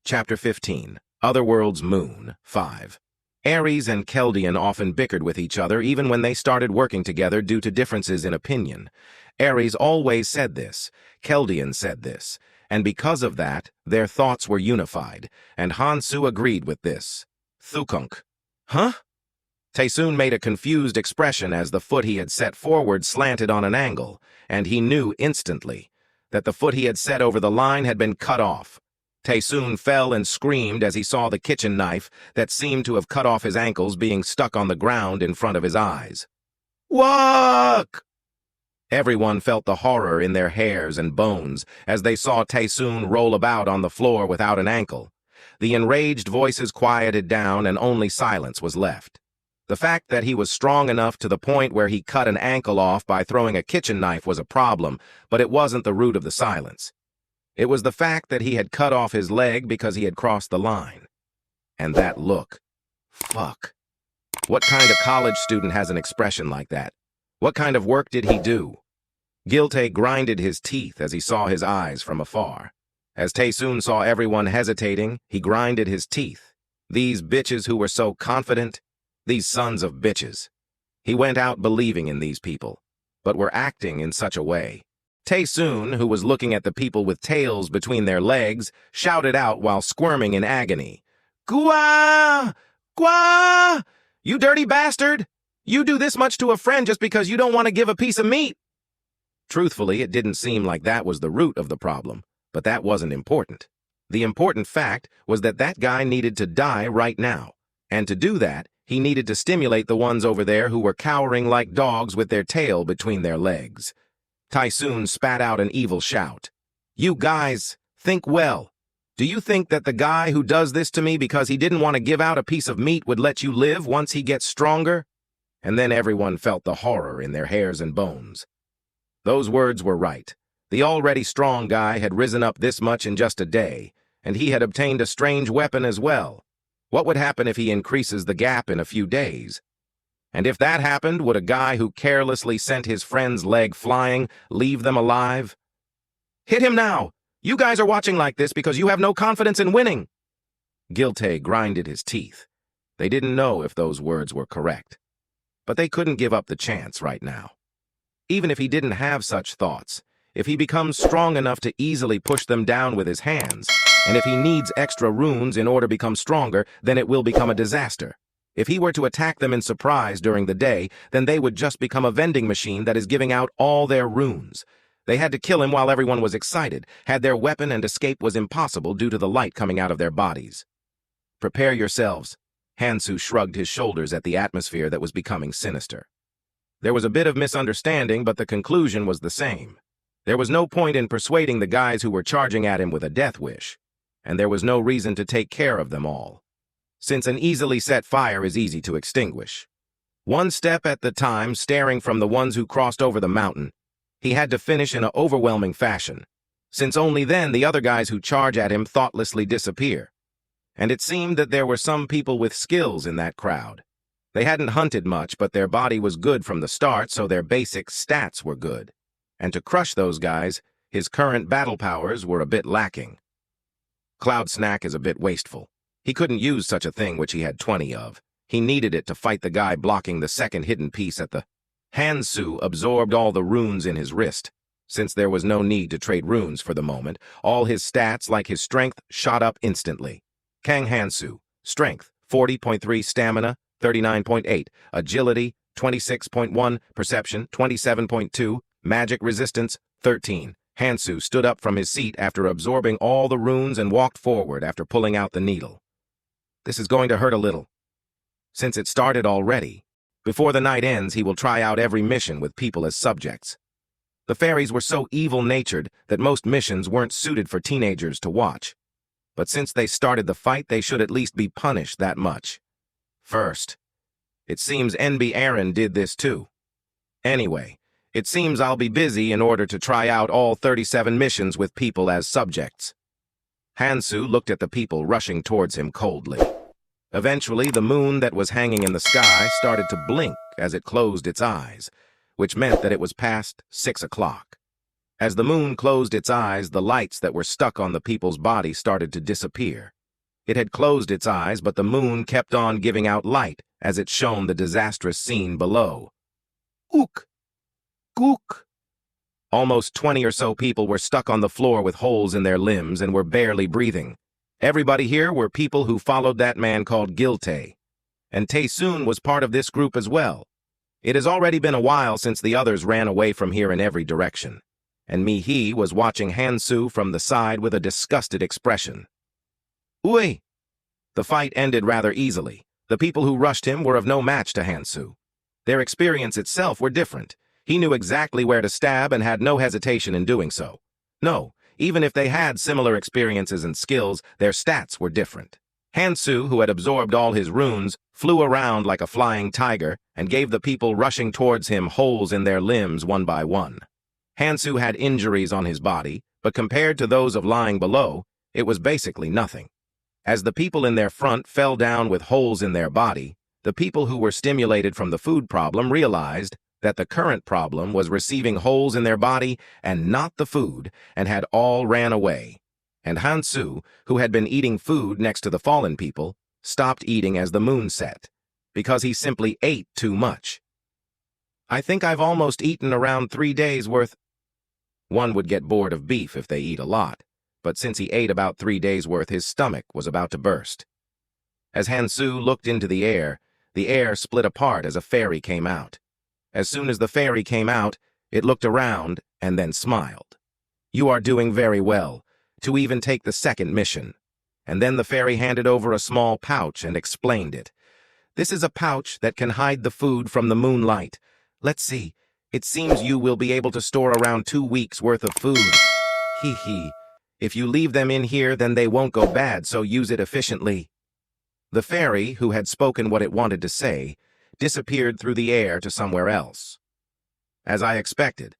Chapter 15. Otherworld's Moon 5. Aries and Chaldean often bickered with each other even when they started working together due to differences in opinion. Aries always said this, Chaldean said this, and because of that, their thoughts were unified, and Hansu agreed with this. Thukunk. Huh? Taesoon made a confused expression as the foot he had set forward slanted on an angle, and he knew instantly that the foot he had set over the line had been cut off. Taesoon fell and screamed as he saw the kitchen knife that seemed to have cut off his ankles being stuck on the ground in front of his eyes. Walk! Everyone felt the horror in their hairs and bones as they saw Taesoon roll about on the floor without an ankle. The enraged voices quieted down and only silence was left. The fact that he was strong enough to the point where he cut an ankle off by throwing a kitchen knife was a problem, but it wasn't the root of the silence. It was the fact that he had cut off his leg because he had crossed the line. And that look. Fuck. What kind of college student has an expression like that? What kind of work did he do? Gilte grinded his teeth as he saw his eyes from afar. As Taesoon saw everyone hesitating, he grinded his teeth. These bitches who were so confident, these sons of bitches. He went out believing in these people, but were acting in such a way. Taesoon, who was looking at the people with tails between their legs, shouted out while squirming in agony. Gua! Gua! You dirty bastard! You do this much to a friend just because you don't want to give a piece of meat! Truthfully, it didn't seem like that was the root of the problem, but that wasn't important. The important fact was that that guy needed to die right now, and to do that, he needed to stimulate the ones over there who were cowering like dogs with their tail between their legs. Taesoon spat out an evil shout. You guys, think well. Do you think that the guy who does this to me because he didn't want to give out a piece of meat would let you live once he gets stronger? And then everyone felt the horror in their hairs and bones. Those words were right. The already strong guy had risen up this much in just a day, and he had obtained a strange weapon as well. What would happen if he increases the gap in a few days? And if that happened, would a guy who carelessly sent his friend's leg flying leave them alive? Hit him now! You guys are watching like this because you have no confidence in winning! Gilte grinded his teeth. They didn't know if those words were correct. But they couldn't give up the chance right now. Even if he didn't have such thoughts, if he becomes strong enough to easily push them down with his hands, and if he needs extra runes in order to become stronger, then it will become a disaster. If he were to attack them in surprise during the day, then they would just become a vending machine that is giving out all their runes. They had to kill him while everyone was excited, had their weapon, and escape was impossible due to the light coming out of their bodies. Prepare yourselves. Hansu shrugged his shoulders at the atmosphere that was becoming sinister. There was a bit of misunderstanding, but the conclusion was the same. There was no point in persuading the guys who were charging at him with a death wish, and there was no reason to take care of them all, since an easily set fire is easy to extinguish. One step at the time, staring from the ones who crossed over the mountain, he had to finish in an overwhelming fashion, since only then the other guys who charge at him thoughtlessly disappear. And it seemed that there were some people with skills in that crowd. They hadn't hunted much, but their body was good from the start, so their basic stats were good. And to crush those guys, his current battle powers were a bit lacking. Cloud Snack is a bit wasteful. He couldn't use such a thing which he had 20 of. He needed it to fight the guy blocking the second hidden piece at the... Hansu absorbed all the runes in his wrist. Since there was no need to trade runes for the moment, all his stats, like his strength, shot up instantly. Kang Hansu, strength, 40.3, stamina, 39.8, agility, 26.1, perception, 27.2, magic resistance, 13. Hansu stood up from his seat after absorbing all the runes and walked forward after pulling out the needle. This is going to hurt a little. Since it started already, before the night ends, he will try out every mission with people as subjects. The fairies were so evil-natured that most missions weren't suited for teenagers to watch. But since they started the fight, they should at least be punished that much. First, it seems NB Aaron did this too. Anyway, it seems I'll be busy in order to try out all 37 missions with people as subjects. Hansu looked at the people rushing towards him coldly. Eventually, the moon that was hanging in the sky started to blink as it closed its eyes, which meant that it was past 6 o'clock. As the moon closed its eyes, the lights that were stuck on the people's body started to disappear. It had closed its eyes, but the moon kept on giving out light as it shone the disastrous scene below. Ook! Ook! Almost 20 or so people were stuck on the floor with holes in their limbs and were barely breathing. Everybody here were people who followed that man called Gilte. And Tae-soon was part of this group as well. It has already been a while since the others ran away from here in every direction. And Mi-hee was watching Hansu from the side with a disgusted expression. Ui! The fight ended rather easily. The people who rushed him were of no match to Hansu. Their experience itself were different. He knew exactly where to stab and had no hesitation in doing so. No, even if they had similar experiences and skills, their stats were different. Hansu, who had absorbed all his runes, flew around like a flying tiger and gave the people rushing towards him holes in their limbs one by one. Hansu had injuries on his body, but compared to those of lying below, it was basically nothing. As the people in their front fell down with holes in their body, the people who were stimulated from the food problem realized that the current problem was receiving holes in their body and not the food, and had all ran away. And Hansu, who had been eating food next to the fallen people, stopped eating as the moon set, because he simply ate too much. I think I've almost eaten around 3 days' worth. One would get bored of beef if they eat a lot, but since he ate about 3 days' worth, his stomach was about to burst. As Hansu looked into the air split apart as a fairy came out. As soon as the fairy came out, it looked around and then smiled. You are doing very well, to even take the second mission. And then the fairy handed over a small pouch and explained it. This is a pouch that can hide the food from the moonlight. Let's see, it seems you will be able to store around 2 weeks' worth of food. Hee hee. If you leave them in here, then they won't go bad, so use it efficiently. The fairy, who had spoken what it wanted to say, disappeared through the air to somewhere else. As I expected.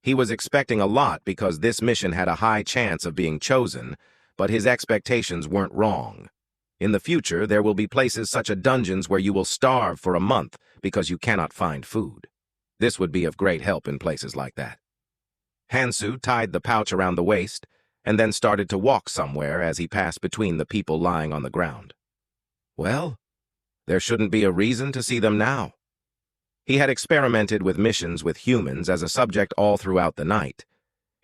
He was expecting a lot because this mission had a high chance of being chosen, but his expectations weren't wrong. In the future, there will be places such as dungeons where you will starve for a month because you cannot find food. This would be of great help in places like that. Hansu tied the pouch around the waist and then started to walk somewhere as he passed between the people lying on the ground. Well, there shouldn't be a reason to see them now. He had experimented with missions with humans as a subject all throughout the night.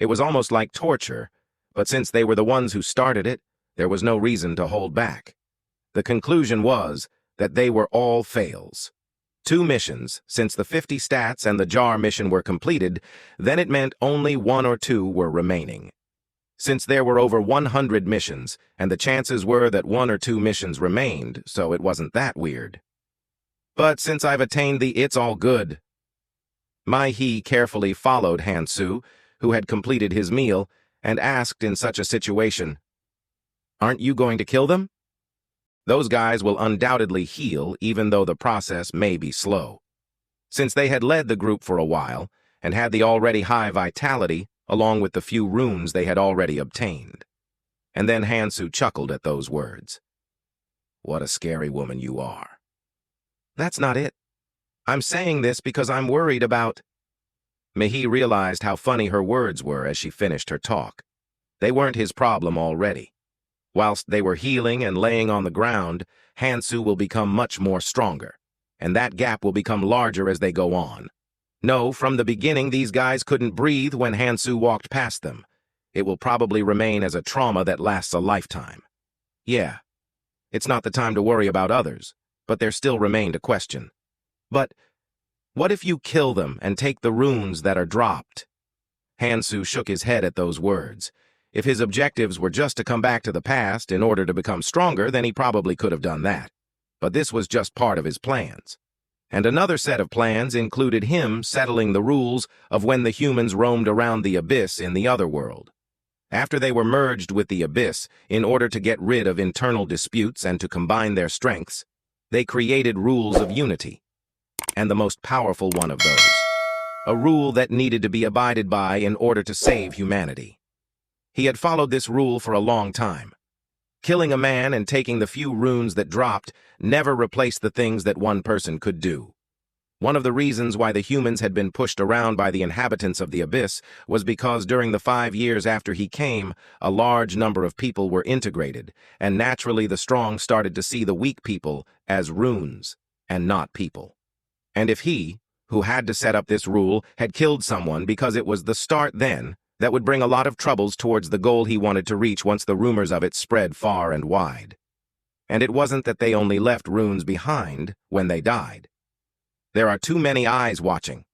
It was almost like torture, but since they were the ones who started it, there was no reason to hold back. The conclusion was that they were all fails. 2 missions, since the 50 stats and the jar mission were completed, then it meant only 1 or 2 were remaining. Since there were over 100 missions, and the chances were that 1 or 2 missions remained, so it wasn't that weird. But since I've attained the it's all good. Mi-hee carefully followed Hansu, who had completed his meal, and asked in such a situation, "Aren't you going to kill them?" Those guys will undoubtedly heal even though the process may be slow. Since they had led the group for a while, and had the already high vitality, along with the few runes they had already obtained. And then Hansu chuckled at those words. What a scary woman you are. That's not it. I'm saying this because I'm worried about... Mi-hee realized how funny her words were as she finished her talk. They weren't his problem already. Whilst they were healing and laying on the ground, Hansu will become much more stronger, and that gap will become larger as they go on. No, from the beginning these guys couldn't breathe when Hansu walked past them. It will probably remain as a trauma that lasts a lifetime. Yeah, it's not the time to worry about others, but there still remained a question. But what if you kill them and take the runes that are dropped? Hansu shook his head at those words. If his objectives were just to come back to the past in order to become stronger, then he probably could have done that. But this was just part of his plans. And another set of plans included him settling the rules of when the humans roamed around the abyss in the other world. After they were merged with the abyss, in order to get rid of internal disputes and to combine their strengths, they created rules of unity. And the most powerful one of those. A rule that needed to be abided by in order to save humanity. He had followed this rule for a long time. Killing a man and taking the few runes that dropped never replaced the things that one person could do. One of the reasons why the humans had been pushed around by the inhabitants of the abyss was because during the 5 years after he came, a large number of people were integrated, and naturally the strong started to see the weak people as runes and not people. And if he, who had to set up this rule, had killed someone because it was the start then, that would bring a lot of troubles towards the goal he wanted to reach once the rumors of it spread far and wide. And it wasn't that they only left runes behind when they died. There are too many eyes watching.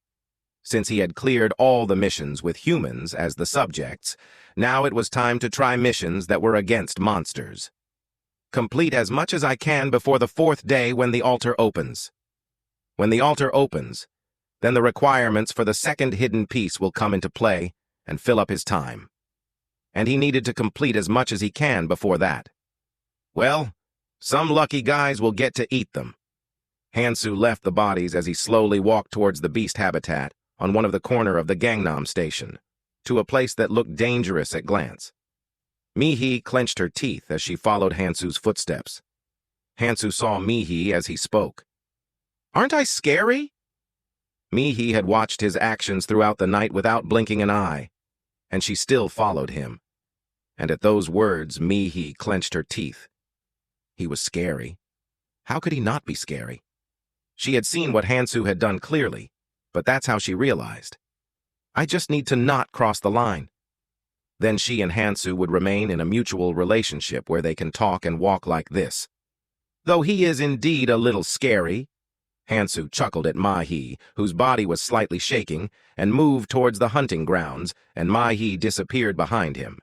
Since he had cleared all the missions with humans as the subjects, now it was time to try missions that were against monsters. Complete as much as I can before the 4th day when the altar opens. When the altar opens, then the requirements for the second hidden piece will come into play and fill up his time. And he needed to complete as much as he can before that. Well, some lucky guys will get to eat them. Hansu left the bodies as he slowly walked towards the beast habitat on one of the corner of the Gangnam station, to a place that looked dangerous at glance. Mihi clenched her teeth as she followed Hansu's footsteps. Hansu saw Mihi as he spoke. "Aren't I scary?" Mihi had watched his actions throughout the night without blinking an eye, and she still followed him. And at those words, Mihi clenched her teeth. He was scary. How could he not be scary? She had seen what Hansu had done clearly, but that's how she realized. I just need to not cross the line. Then she and Hansu would remain in a mutual relationship where they can talk and walk like this. Though he is indeed a little scary, Hansu chuckled at Mihi, whose body was slightly shaking, and moved towards the hunting grounds, and Mihi disappeared behind him.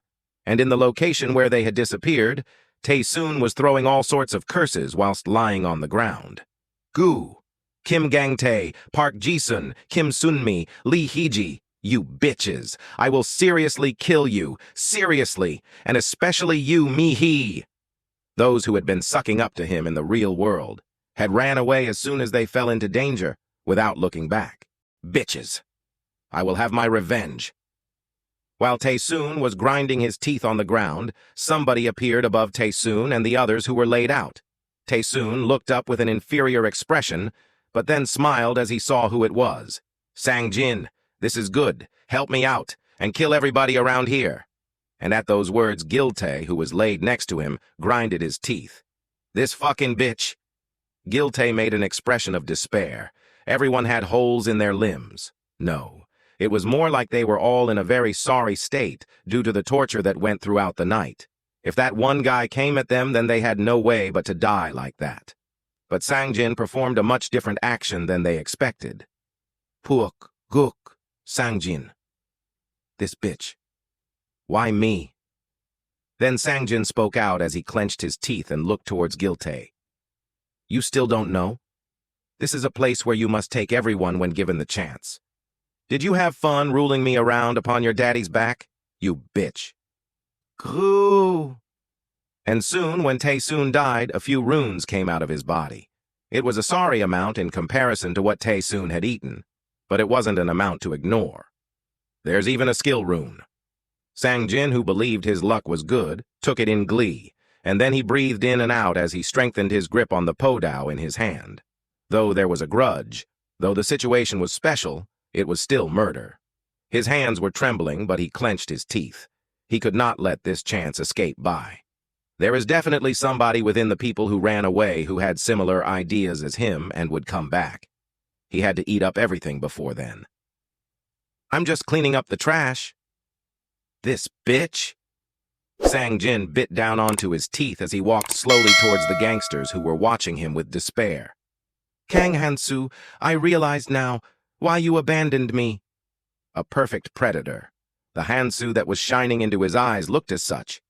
And in the location where they had disappeared, Tae-soon was throwing all sorts of curses whilst lying on the ground. Gu! Kim Gang-tae, Park Ji-sun, Kim Sun-mi, Lee Hee-ji, you bitches! I will seriously kill you, seriously, and especially you, Mi-hee! Those who had been sucking up to him in the real world had ran away as soon as they fell into danger, without looking back. Bitches! I will have my revenge. While Tae-soon was grinding his teeth on the ground, somebody appeared above Tae-soon and the others who were laid out. Tae-soon looked up with an inferior expression, but then smiled as he saw who it was. Sang-jin, this is good. Help me out, and kill everybody around here. And at those words, Gil-tae, who was laid next to him, grinded his teeth. This fucking bitch. Gil-tae made an expression of despair. Everyone had holes in their limbs. No, it was more like they were all in a very sorry state due to the torture that went throughout the night. If that one guy came at them, then they had no way but to die like that. But Sang-jin performed a much different action than they expected. Puok, guk, Sang-jin. This bitch. Why me? Then Sang-jin spoke out as he clenched his teeth and looked towards Gil-tae. You still don't know? This is a place where you must take everyone when given the chance. Did you have fun ruling me around upon your daddy's back? You bitch. Grrrr. And soon, when Tae-soon died, a few runes came out of his body. It was a sorry amount in comparison to what Tae-soon had eaten, but it wasn't an amount to ignore. There's even a skill rune. Sang-jin, who believed his luck was good, took it in glee, and then he breathed in and out as he strengthened his grip on the podao in his hand. Though there was a grudge, though the situation was special, it was still murder. His hands were trembling, but he clenched his teeth. He could not let this chance escape by. There is definitely somebody within the people who ran away who had similar ideas as him and would come back. He had to eat up everything before then. I'm just cleaning up the trash. This bitch? Sang-jin bit down onto his teeth as he walked slowly towards the gangsters who were watching him with despair. Kang Hansu, I realize now why you abandoned me. A perfect predator. The Hansu that was shining into his eyes looked as such.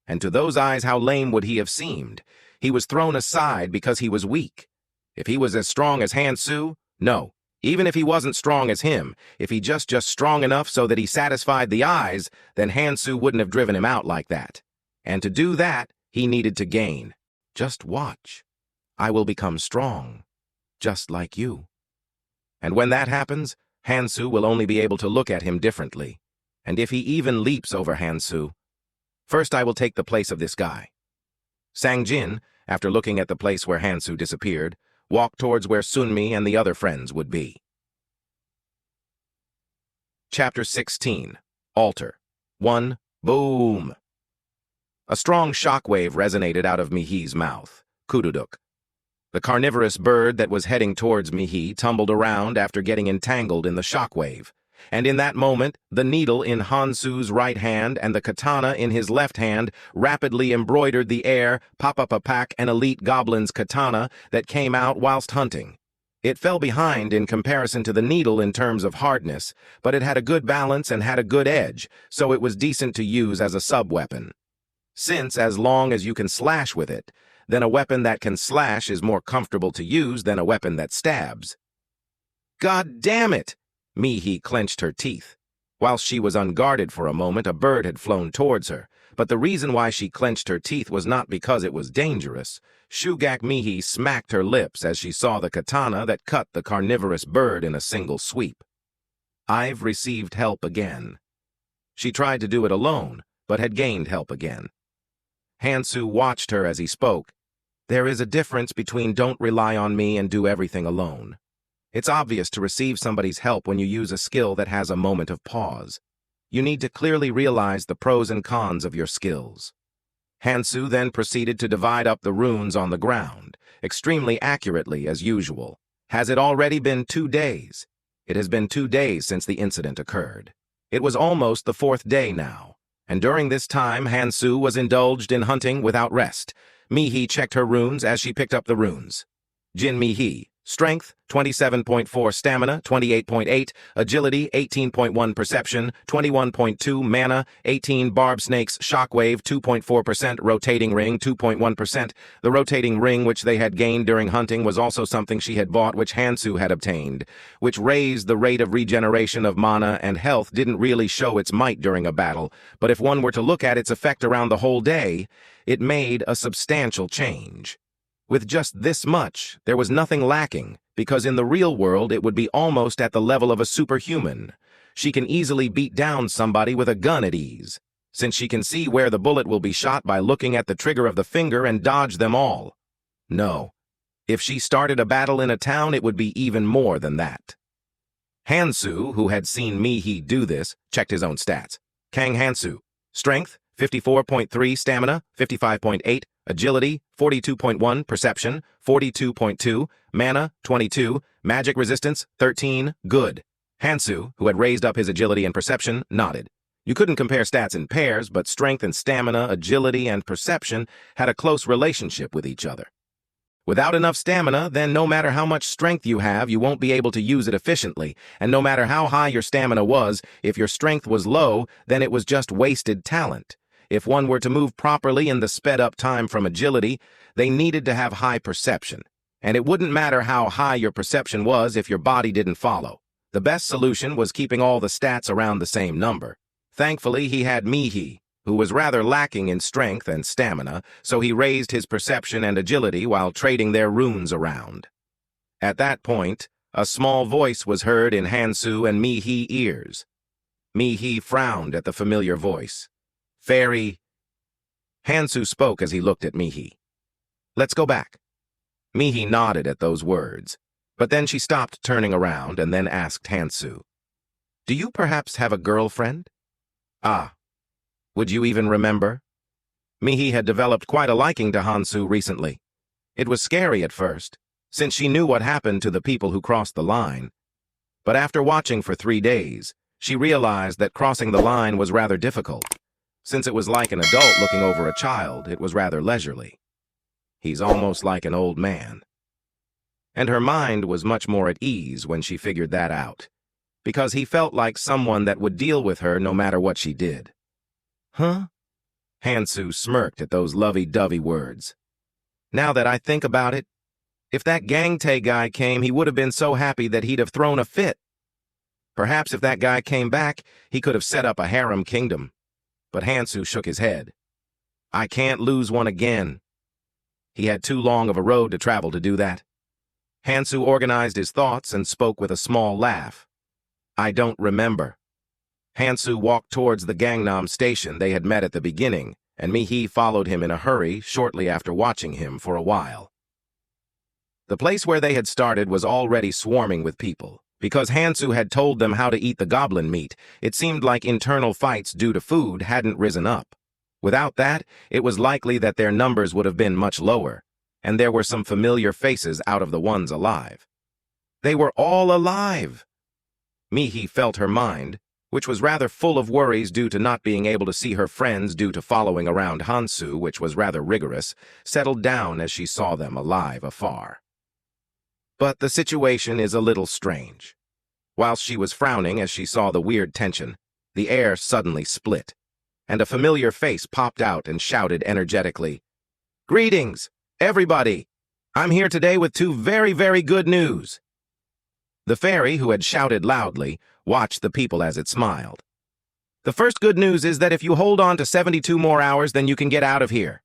And to those eyes, how lame would he have seemed? He was thrown aside because he was weak. If he was as strong as Hansu, no. Even if he wasn't strong as him, if he just strong enough so that he satisfied the eyes, then Hansu wouldn't have driven him out like that. And to do that, he needed to gain. Just watch. I will become strong, just like you. And when that happens, Hansu will only be able to look at him differently. And if he even leaps over Hansu, first I will take the place of this guy. Sang-jin, after looking at the place where Hansu disappeared, walked towards where Sunmi and the other friends would be. Chapter 16. Altar. 1. Boom! A strong shockwave resonated out of Mihi's mouth. Kududuk. The carnivorous bird that was heading towards Mihi tumbled around after getting entangled in the shockwave. And in that moment, the needle in Hansu's right hand and the katana in his left hand rapidly embroidered the air, Papapapak, an elite goblin's katana that came out whilst hunting. It fell behind in comparison to the needle in terms of hardness, but it had a good balance and had a good edge, so it was decent to use as a sub-weapon. Since, as long as you can slash with it, then a weapon that can slash is more comfortable to use than a weapon that stabs. God damn it! Mihi clenched her teeth. While she was unguarded for a moment, a bird had flown towards her, but the reason why she clenched her teeth was not because it was dangerous. Shugak Mihi smacked her lips as she saw the katana that cut the carnivorous bird in a single sweep. I've received help again. She tried to do it alone, but had gained help again. Hansu watched her as he spoke. There is a difference between don't rely on me and do everything alone. It's obvious to receive somebody's help when you use a skill that has a moment of pause. You need to clearly realize the pros and cons of your skills. Hansu then proceeded to divide up the runes on the ground, extremely accurately as usual. Has it already been 2 days? It has been 2 days since the incident occurred. It was almost the 4th day now, and during this time Hansu was indulged in hunting without rest. Mihi checked her runes as she picked up the runes. Jin Mihi. Strength, 27.4, Stamina, 28.8, Agility, 18.1, Perception, 21.2, Mana, 18, Barb Snakes, Shockwave, 2.4%, Rotating Ring, 2.1%. The rotating ring which they had gained during hunting was also something she had bought which Hansu had obtained, which raised the rate of regeneration of mana and health. Didn't really show its might during a battle, but if one were to look at its effect around the whole day, it made a substantial change. With just this much, there was nothing lacking, because in the real world it would be almost at the level of a superhuman. She can easily beat down somebody with a gun at ease, since she can see where the bullet will be shot by looking at the trigger of the finger and dodge them all. No. If she started a battle in a town, it would be even more than that. Hansu, who had seen Mihi do this, checked his own stats. Kang Hansu. Strength, 54.3, Stamina, 55.8, Agility, 42.1, Perception, 42.2, Mana, 22, Magic Resistance, 13, Good. Hansu, who had raised up his agility and perception, nodded. You couldn't compare stats in pairs, but strength and stamina, agility and perception had a close relationship with each other. Without enough stamina, then no matter how much strength you have, you won't be able to use it efficiently, and no matter how high your stamina was, if your strength was low, then it was just wasted talent. If one were to move properly in the sped-up time from agility, they needed to have high perception. And it wouldn't matter how high your perception was if your body didn't follow. The best solution was keeping all the stats around the same number. Thankfully, he had Mihi, who was rather lacking in strength and stamina, so he raised his perception and agility while trading their runes around. At that point, a small voice was heard in Hansu and Mihi ears. Mihi frowned at the familiar voice. Fairy. Hansu spoke as he looked at Mihi. Let's go back. Mihi nodded at those words, but then she stopped turning around and then asked Hansu, do you perhaps have a girlfriend? Ah. Would you even remember? Mihi had developed quite a liking to Hansu recently. It was scary at first, since she knew what happened to the people who crossed the line. But after watching for 3 days, she realized that crossing the line was rather difficult. Since it was like an adult looking over a child, it was rather leisurely. He's almost like an old man. And her mind was much more at ease when she figured that out, because he felt like someone that would deal with her no matter what she did. Huh? Hansu smirked at those lovey-dovey words. Now that I think about it, if that Gangtae guy came, he would have been so happy that he'd have thrown a fit. Perhaps if that guy came back, he could have set up a harem kingdom. But Hansu shook his head. I can't lose one again. He had too long of a road to travel to do that. Hansu organized his thoughts and spoke with a small laugh. I don't remember. Hansu walked towards the Gangnam station they had met at the beginning, and Mihi followed him in a hurry shortly after watching him for a while. The place where they had started was already swarming with people. Because Hansu had told them how to eat the goblin meat, it seemed like internal fights due to food hadn't risen up. Without that, it was likely that their numbers would have been much lower, and there were some familiar faces out of the ones alive. They were all alive! Mihi felt her mind, which was rather full of worries due to not being able to see her friends due to following around Hansu, which was rather rigorous, settled down as she saw them alive afar. But the situation is a little strange. Whilst she was frowning as she saw the weird tension, the air suddenly split, and a familiar face popped out and shouted energetically, "Greetings, everybody! I'm here today with two very, very good news." The fairy, who had shouted loudly, watched the people as it smiled. "The first good news is that if you hold on to 72 more hours, then you can get out of here."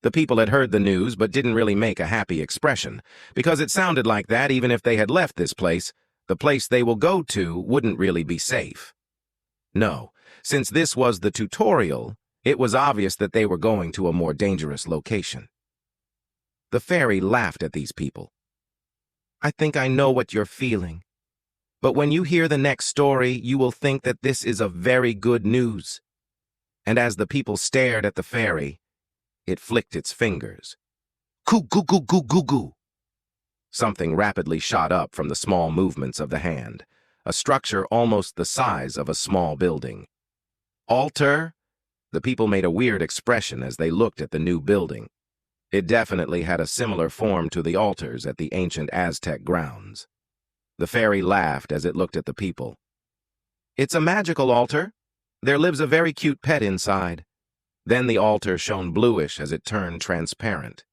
The people had heard the news but didn't really make a happy expression, because it sounded like that even if they had left this place, the place they will go to wouldn't really be safe. No, since this was the tutorial, it was obvious that they were going to a more dangerous location. The fairy laughed at these people. "I think I know what you're feeling. But when you hear the next story, you will think that this is a very good news." And as the people stared at the fairy, it flicked its fingers. Coo-goo-goo-goo-goo-goo. Something rapidly shot up from the small movements of the hand, a structure almost the size of a small building. Altar? The people made a weird expression as they looked at the new building. It definitely had a similar form to the altars at the ancient Aztec grounds. The fairy laughed as it looked at the people. "It's a magical altar. There lives a very cute pet inside." Then the altar shone bluish as it turned transparent.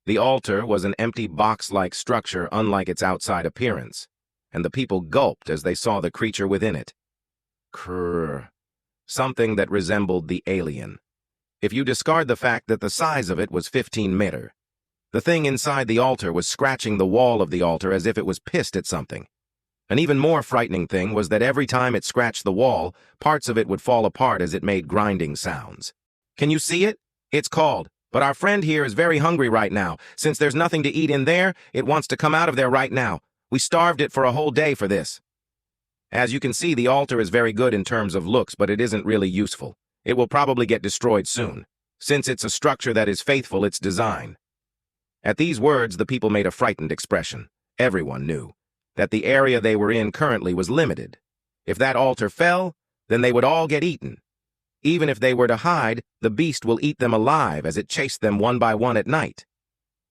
The altar was an empty box-like structure unlike its outside appearance, and the people gulped as they saw the creature within it. Krrr. Something that resembled the alien. If you discard the fact that the size of it was 15 meter, the thing inside the altar was scratching the wall of the altar as if it was pissed at something. An even more frightening thing was that every time it scratched the wall, parts of it would fall apart as it made grinding sounds. "Can you see it? It's called. But our friend here is very hungry right now. Since there's nothing to eat in there, it wants to come out of there right now. We starved it for a whole day for this." As you can see, the altar is very good in terms of looks, but it isn't really useful. It will probably get destroyed soon, since it's a structure that is faithful its design. At these words, the people made a frightened expression. Everyone knew that the area they were in currently was limited. If that altar fell, then they would all get eaten. Even if they were to hide, the beast will eat them alive as it chased them one by one at night.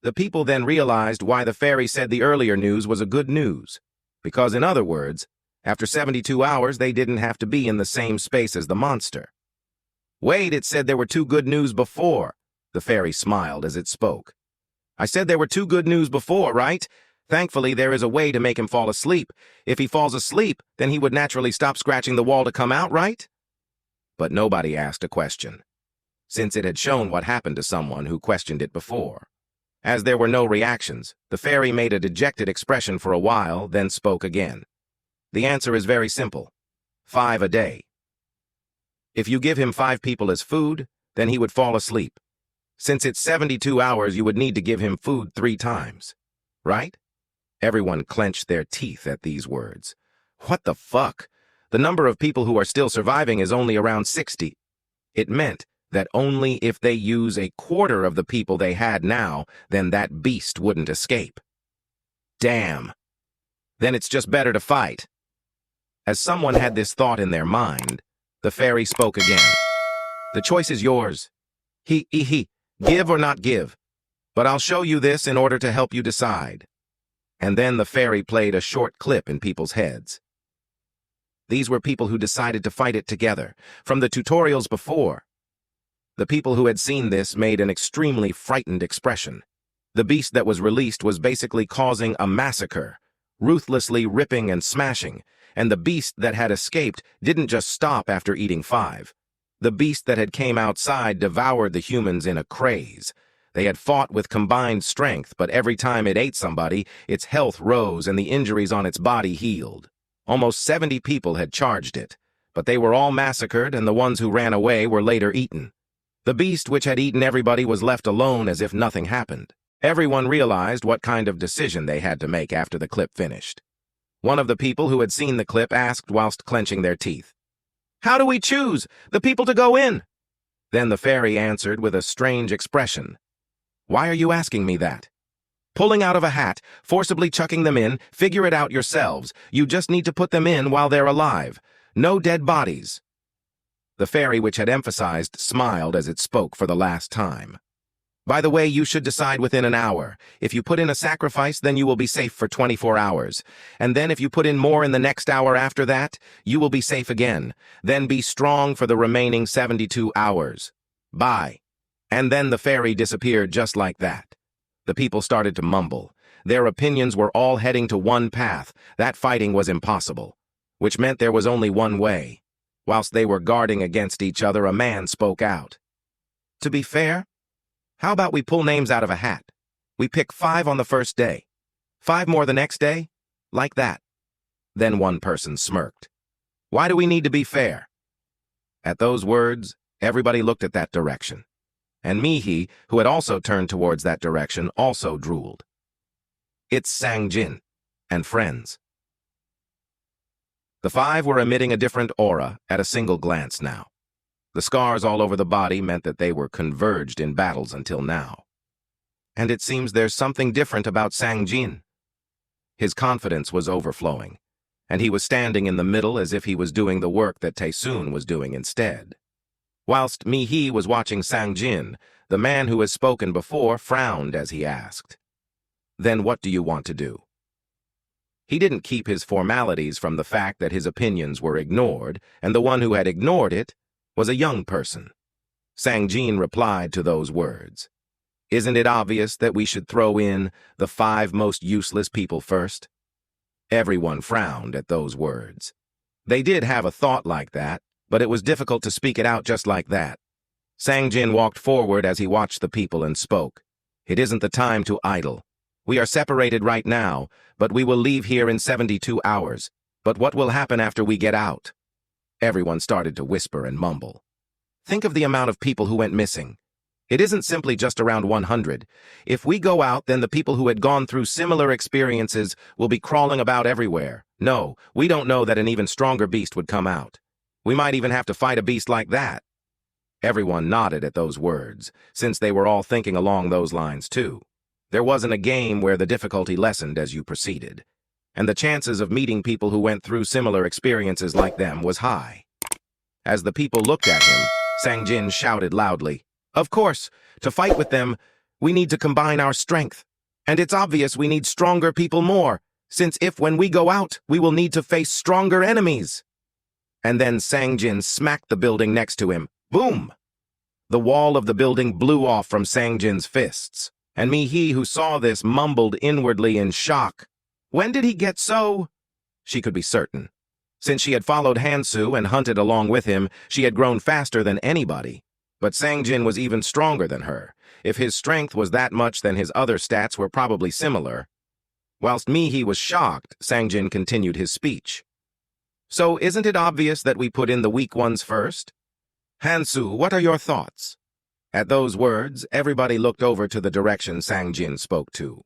The people then realized why the fairy said the earlier news was a good news. Because in other words, after 72 hours, they didn't have to be in the same space as the monster. "Wait, it said there were two good news before." The fairy smiled as it spoke. "I said there were two good news before, right? Thankfully, there is a way to make him fall asleep. If he falls asleep, then he would naturally stop scratching the wall to come out, right?" But nobody asked a question, since it had shown what happened to someone who questioned it before. As there were no reactions, the fairy made a dejected expression for a while, then spoke again. "The answer is very simple. 5 a day. If you give him 5 people as food, then he would fall asleep. Since it's 72 hours, you would need to give him food 3 times. Right?" Everyone clenched their teeth at these words. What the fuck? The number of people who are still surviving is only around 60. It meant that only if they use a quarter of the people they had now, then that beast wouldn't escape. Damn. Then it's just better to fight. As someone had this thought in their mind, the fairy spoke again. "The choice is yours. Give or not give. But I'll show you this in order to help you decide." And then the fairy played a short clip in people's heads. These were people who decided to fight it together, from the tutorials before. The people who had seen this made an extremely frightened expression. The beast that was released was basically causing a massacre, ruthlessly ripping and smashing, and the beast that had escaped didn't just stop after eating 5. The beast that had came outside devoured the humans in a craze. They had fought with combined strength, but every time it ate somebody, its health rose and the injuries on its body healed. Almost 70 people had charged it, but they were all massacred, and the ones who ran away were later eaten. The beast which had eaten everybody was left alone as if nothing happened. Everyone realized what kind of decision they had to make after the clip finished. One of the people who had seen the clip asked whilst clenching their teeth, "How do we choose the people to go in?" Then the fairy answered with a strange expression. "Why are you asking me that? Pulling out of a hat, forcibly chucking them in, figure it out yourselves. You just need to put them in while they're alive. No dead bodies." The fairy, which had emphasized, smiled as it spoke for the last time. "By the way, you should decide within an hour. If you put in a sacrifice, then you will be safe for 24 hours. And then if you put in more in the next hour after that, you will be safe again. Then be strong for the remaining 72 hours. Bye." And then the fairy disappeared just like that. The people started to mumble. Their opinions were all heading to one path. That fighting was impossible, which meant there was only one way. Whilst they were guarding against each other, a man spoke out. "To be fair, how about we pull names out of a hat? We pick 5 on the first day, 5 more the next day, like that." Then one person smirked. "Why do we need to be fair?" At those words, everybody looked at that direction. And Mihi, who had also turned towards that direction, also drooled. It's Sang-jin and friends. The 5 were emitting a different aura at a single glance now. The scars all over the body meant that they were converged in battles until now. And it seems there's something different about Sang-jin. His confidence was overflowing, and he was standing in the middle as if he was doing the work that Taesoon was doing instead. Whilst Mihi was watching Sang-jin, the man who has spoken before frowned as he asked, "Then what do you want to do?" He didn't keep his formalities from the fact that his opinions were ignored, and the one who had ignored it was a young person. Sang-jin replied to those words. "Isn't it obvious that we should throw in the 5 most useless people first?" Everyone frowned at those words. They did have a thought like that, but it was difficult to speak it out just like that. Sang-jin walked forward as he watched the people and spoke. "It isn't the time to idle. We are separated right now, but we will leave here in 72 hours. But what will happen after we get out?" Everyone started to whisper and mumble. "Think of the amount of people who went missing. It isn't simply just around 100. If we go out, then the people who had gone through similar experiences will be crawling about everywhere. No, we don't know that an even stronger beast would come out. We might even have to fight a beast like that." Everyone nodded at those words, since they were all thinking along those lines too. There wasn't a game where the difficulty lessened as you proceeded, and the chances of meeting people who went through similar experiences like them was high. As the people looked at him, Sang-jin shouted loudly, "Of course, to fight with them, we need to combine our strength. And it's obvious we need stronger people more, since if when we go out, we will need to face stronger enemies." And then Sang-jin smacked the building next to him. Boom! The wall of the building blew off from Sang-jin's fists, and Mihi, who saw this, mumbled inwardly in shock. When did he get so? She could be certain. Since she had followed Hansu and hunted along with him, she had grown faster than anybody. But Sang-jin was even stronger than her. If his strength was that much, then his other stats were probably similar. Whilst Mihi was shocked, Sang-jin continued his speech. "So isn't it obvious that we put in the weak ones first? Hansu, what are your thoughts?" At those words, everybody looked over to the direction Sang-jin spoke to.